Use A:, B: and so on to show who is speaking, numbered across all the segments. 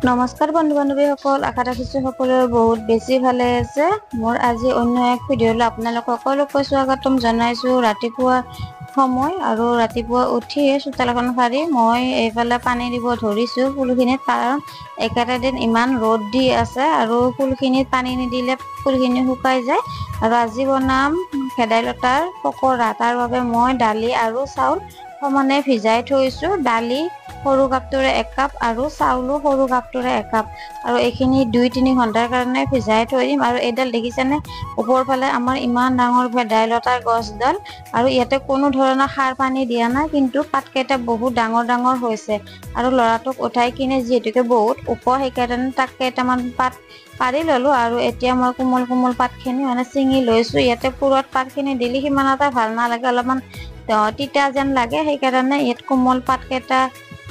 A: নমস্কাৰ বন্ধু বান্ধৱীসকল, আশা ৰাখিছোঁ সকলোৰে বহুত বেছি ভালে আছে। মোৰ আজি অন্য এক ভিডিঅ'লৈ আপোনালোক সকলোকে স্বাগতম জনাইছোঁ। ৰাতিপুৱা সময় আৰু ৰাতিপুৱা উঠিয়ে চোতালখন সাৰি মই এইফালে পানী দিব ধৰিছোঁ ফুলখিনিত, কাৰণ একেটা দিন ইমান ৰ'দ দি আছে আৰু ফুলখিনিত পানী নিদিলে ফুলখিনি শুকাই যায়। আৰু আজি বনাম ভেদাইলতাৰ পকৰা। তাৰ বাবে মই দালি আৰু চাউল সমানে ভিজাই থৈছোঁ। দালি সৰু কাপটোৰে 1 কাপ আৰু চাউলো সৰু কাপটোৰে 1 কাপ, আৰু এইখিনি 2-3 ঘণ্টাৰ কাৰণে ভিজাই থৈ দিম। আৰু এইডাল দেখিছেনে, ওপৰ ফালে আমাৰ ইমান ডাঙৰ ভেদাইলতাৰ গছডাল, আৰু ইয়াতে কোনো ধৰণৰ সাৰ পানী দিয়া নাই, কিন্তু পাতকেইটা বহুত ডাঙৰ ডাঙৰ হৈছে। আৰু ল'ৰাটোক উঠাই কিনে যিহেতুকে বহুত ওখ, সেইকাৰণে তাক কেইটামান পাত পাৰি ল'লোঁ। আৰু এতিয়া মই কোমল কোমল পাতখিনি ছিঙি লৈছোঁ। ইয়াতে পুৰত পাতখিনি দিলে সিমান এটা ভাল নালাগে, অলপমান তিতা যেন লাগে। সেইকাৰণে ইয়াত কোমল পাতকেইটা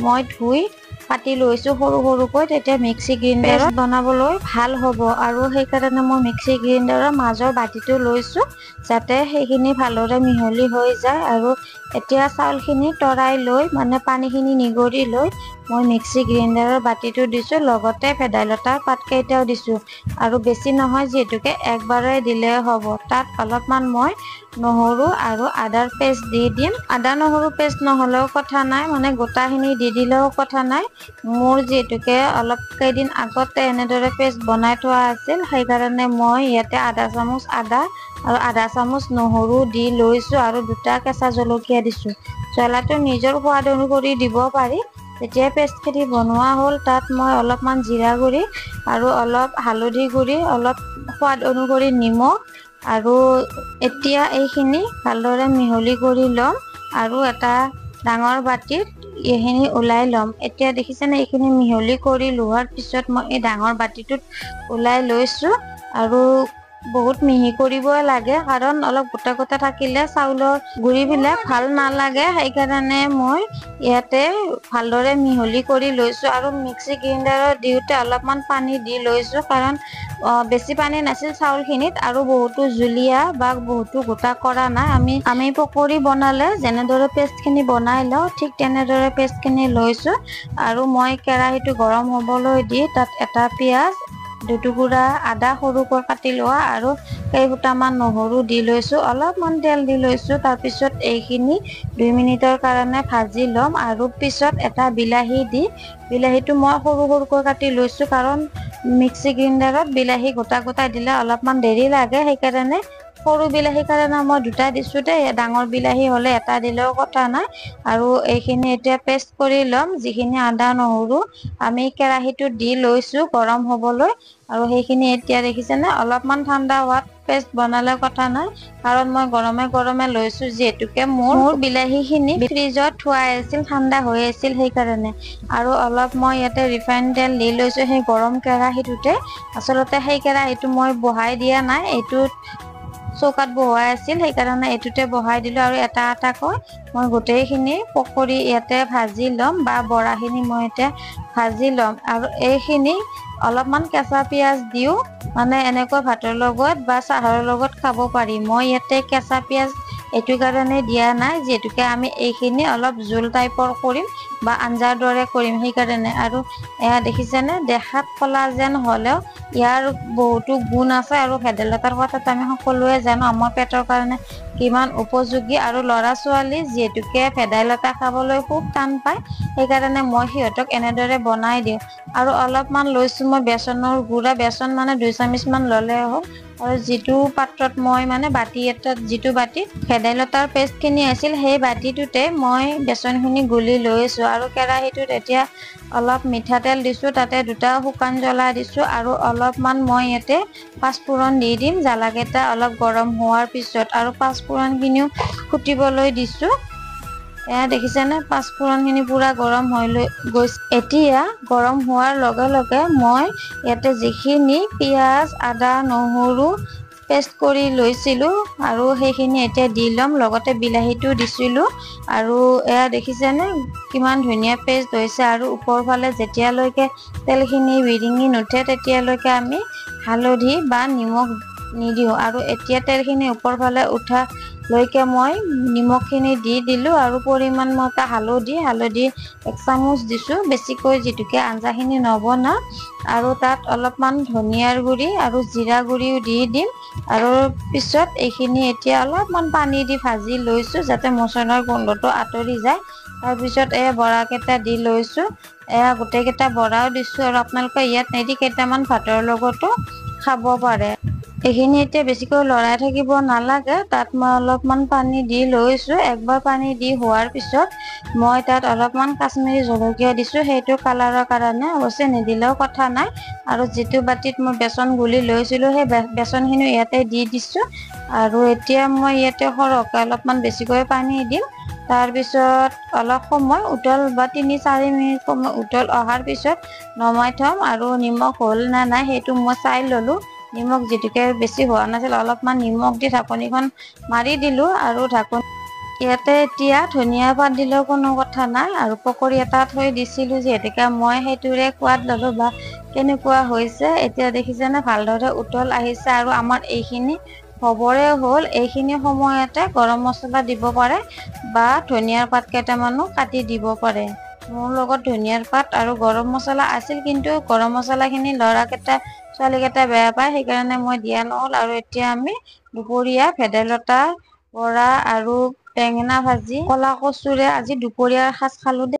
A: মই ধুই কাটি লৈছোঁ সৰু সৰুকৈ, তেতিয়া মিক্সি গ্ৰাইণ্ডাৰত বনাবলৈ ভাল হ'ব। আৰু সেইকাৰণে মই মিক্সি গ্ৰাইণ্ডাৰৰ মাজৰ বাতিটো লৈছোঁ, যাতে সেইখিনি ভালদৰে মিহলি হৈ যায়। আৰু এতিয়া চাউলখিনি তৰাই লৈ পানীখিনি নিগৰি লৈ মই মিক্সি গ্ৰাইণ্ডাৰৰ বাতিটো দিছোঁ, লগতে ভেদাইলতাৰ পাতকেইটাও দিছোঁ। আৰু বেছি নহয়, যিহেতুকে একবাৰে দিলে হ'ব। তাত অলপমান মই নহৰু আৰু আদাৰ পেষ্ট দি দিম। আদা নহৰু পেষ্ট নহ'লেও কথা নাই, গোটাখিনি দি দিলেও কথা নাই। মোৰ যিহেতুকে অলপ কেইদিন আগতে এনেদৰে পেষ্ট বনাই থোৱা আছিল, সেইকাৰণে মই ইয়াতে আধা চামুচ আদা আৰু আধা চামুচ নহৰু দি লৈছোঁ, আৰু 2টা কেঁচা জলকীয়া দিছোঁ। জ্বলাটো নিজৰ সোৱাদ অনুসৰি দিব পাৰি। যেতিয়া পেষ্টখিনি বনোৱা হ'ল, তাত মই অলপমান জিৰা গুড়ি আৰু অলপ হালধি গুড়ি, অলপ সোৱাদ অনুসৰি নিমখ, আৰু এতিয়া এইখিনি ভালদৰে মিহলি কৰি ল'ম। আৰু এটা ডাঙৰ বাতিত এইখিনি ওলাই ল'ম। এতিয়া দেখিছেনে, এইখিনি মিহলি কৰি লোৱাৰ পিছত মই এই ডাঙৰ বাতিটোত ওলাই লৈছোঁ। আৰু বহুত মিহি কৰিব লাগে, কাৰণ অলপ গোটা গোটা থাকিলে চাউলৰ গুড়িবিলাক ভাল নালাগে। সেইকাৰণে মই ইয়াতে ভালদৰে মিহলি কৰি লৈছোঁ। আৰু মিক্সি গ্ৰাইণ্ডাৰত দিওঁতে অলপমান পানী দি লৈছোঁ, কাৰণ বেছি পানী নাছিল চাউলখিনিত, আৰু বহুতো জুলীয়া বা বহুতো গোটা কৰা নাই। আমি পকৰি বনালে যেনেদৰে পেষ্টখিনি বনাই লওঁ, ঠিক তেনেদৰে পেষ্টখিনি লৈছোঁ। আৰু মই কেৰাহীটো গৰম হ'বলৈ দি তাত এটা পিঁয়াজ, 2 টুকুৰা আদা সৰুকৈ কাটি লোৱা, আৰু কেইফুটামান নহৰু দি লৈছোঁ, অলপমান তেল দি লৈছোঁ। তাৰপিছত এইখিনি 2 মিনিটৰ কাৰণে ভাজি ল'ম। আৰু পিছত এটা বিলাহী দি, বিলাহীটো মই সৰু সৰুকৈ কাটি লৈছোঁ, কাৰণ মিক্সি গ্ৰাইণ্ডাৰত বিলাহী গোটা গোটা দিলে অলপমান দেৰি লাগে। সেইকাৰণে সৰু বিলাহীৰ কাৰণে মই 2টা দিছোঁ দেই, ডাঙৰ বিলাহী হ'লে এটা দিলেও কথা নাই। আৰু এইখিনি এতিয়া পেষ্ট কৰি ল'ম, যিখিনি আদা নহৰু আমি কেৰাহীটোত দি লৈছোঁ গৰম হ'বলৈ। আৰু সেইখিনি এতিয়া দেখিছেনে, অলপমান ঠাণ্ডা হোৱাত পেষ্ট বনালে কথা নাই, কাৰণ মই গৰমে গৰমে লৈছোঁ, যিহেতুকে মোৰ বিলাহীখিনি ফ্ৰিজত থোৱাই আছিল, ঠাণ্ডা হৈ আছিল সেইকাৰণে। আৰু অলপ মই ইয়াতে ৰিফাইন তেল দি লৈছোঁ সেই গৰম কেৰাহীটোতে। আচলতে সেই কেৰাহীটো মই বহাই দিয়া নাই, এইটোত চৌকাত বহাই আছিল, সেইকাৰণে এইটোতে বহাই দিলোঁ। আৰু এটা এটাকৈ মই গোটেইখিনি পকৰি ইয়াতে ভাজি ল'ম, বা বৰাখিনি মই এতিয়া ভাজি ল'ম। আৰু এইখিনি অলপমান কেঁচা পিঁয়াজ দিওঁ, এনেকৈ ভাতৰ লগত বা চাহৰ লগত খাব পাৰি। মই ইয়াতে কেঁচা পিঁয়াজ এইটো কাৰণে দিয়া নাই, যিহেতুকে আমি এইখিনি অলপ জোল টাইপৰ কৰিম বা আঞ্জাৰ দৰে কৰিম, সেইকাৰণে। আৰু এয়া দেখিছেনে, দেখাত ক'লা যেন হ'লেও ইয়াৰ বহুতো গুণ আছে। আৰু ভেদাইলতাৰ কথাটো আমি সকলোৱে জানো, আমাৰ পেটৰ কাৰণে কিমান উপযোগী। আৰু ল'ৰা ছোৱালী যিহেতুকে ভেদাইলতা খাবলৈ খুব টান পায়, সেইকাৰণে মই সিহঁতক এনেদৰে বনাই দিওঁ। আৰু অলপমান লৈছোঁ মই বেচনৰ গুড়া, বেচন 2 চামুচমান ল'লে হ'ল। আৰু যিটো পাত্ৰত মই বাতি এটাত, যিটো বাতিত ভেদাইলতাৰ পেষ্টখিনি আছিল, সেই বাতিটোতে মই বেচনখিনি গুলি লৈছোঁ। আৰু কেৰাহীটোত এতিয়া অলপ মিঠাতেল দিছোঁ, তাতে 2টা শুকান জ্বলা দিছোঁ, আৰু অলপমান মই ইয়াতে পাঁচফোৰণ দি দিম জ্বালাকেইটা অলপ গৰম হোৱাৰ পিছত। আৰু পাঁচফোৰণখিনিও ফুটিবলৈ দিছোঁ। এয়া দেখিছেনে, পাঁচফোৰণখিনি পুৰা গৰম হৈ গৈছে। এতিয়া গৰম হোৱাৰ লগে লগে মই ইয়াতে যিখিনি পিঁয়াজ, আদা, নহৰু পেষ্ট কৰি লৈছিলোঁ, আৰু সেইখিনি এতিয়া দি ল'ম। লগতে বিলাহীটো দিছিলোঁ। আৰু এয়া দেখিছেনে, কিমান ধুনীয়া পেষ্ট হৈছে। আৰু ওপৰ ফালে যেতিয়ালৈকে তেলখিনি বিৰিঙি নুঠে, তেতিয়ালৈকে আমি হালধি বা নিমখ নিদিওঁ। আৰু এতিয়া তেলখিনি ওপৰ ফালে উঠা লৈকে মই নিমখখিনি দি দিলোঁ আৰু পৰিমাণ মতে হালধি 1 চামুচ দিছোঁ, বেছিকৈ যিহেতুকে আঞ্জাখিনি নবনাওঁ। আৰু তাত অলপমান ধনিয়াৰ গুড়ি আৰু জিৰা গুড়িও দি দিম। আৰু পিছত এইখিনি এতিয়া অলপমান পানী দি ভাজি লৈছোঁ যাতে মছলাৰ গোন্ধটো আঁতৰি যায়। তাৰপিছত বৰাকেইটা দি লৈছোঁ। গোটেইকেইটা বৰাও দিছোঁ আৰু আপোনালোকে ইয়াত নেদি কেইটামান ভাতৰ লগতো খাব পাৰে। এইখিনি এতিয়া বেছিকৈ লৰাই থাকিব নালাগে। তাত মই অলপমান পানী দি লৈছোঁ। একবাৰ পানী দি হোৱাৰ পিছত মই তাত অলপমান কাশ্মীৰী জলকীয়া দিছোঁ, সেইটো কালাৰৰ কাৰণে। অৱশ্যে নিদিলেও কথা নাই। আৰু যিটো বাতিত মই বেচন গুলি লৈছিলোঁ সেই বেচনখিনি ইয়াতে দি দিছোঁ। আৰু এতিয়া মই ইয়াতে সৰহকৈ অলপমান বেছিকৈ পানী দিম। তাৰপিছত অলপ সময় উতল বা 3-4 মিনিট সময় উতল অহাৰ পিছত নমাই থ'ম। আৰু নিমখ হ'ল নে নাই সেইটো মই চাই ল'লোঁ। নিমখ যিহেতুকে বেছি হোৱা নাছিল, অলপমান নিমখ দি ঢাকনিখন মাৰি দিলোঁ। আৰু ইয়াতে এতিয়া ধনিয়া পাত দিলেও কোনো কথা নাই। আৰু পকৰি এটা থৈ দিছিলোঁ যিহেতুকে মই সেইটোৰে সোৱাদ ল'লোঁ বা কেনেকুৱা হৈছে। এতিয়া দেখিছেনে ভালদৰে উতল আহিছে আৰু আমাৰ এইখিনি হ'বৰে হ'ল। এইখিনি সময়তে গৰম মছলা দিব পাৰে বা ধনিয়াৰ পাত কেইটামানো কাটি দিব পাৰে। মোৰ লগত ধনিয়াৰ পাত আৰু গৰম মছলা আছিল, কিন্তু গৰম মছলাখিনি ছোৱালীকেইটা বেয়া পায়, সেইকাৰণে মই দিয়া নহ'ল। আৰু এতিয়া আমি দুপৰীয়া ভেদাইলতা বৰা আৰু বেঙেনা ভাজি, কলা কচুৰে আজি দুপৰীয়াৰ সাজ খালোঁ।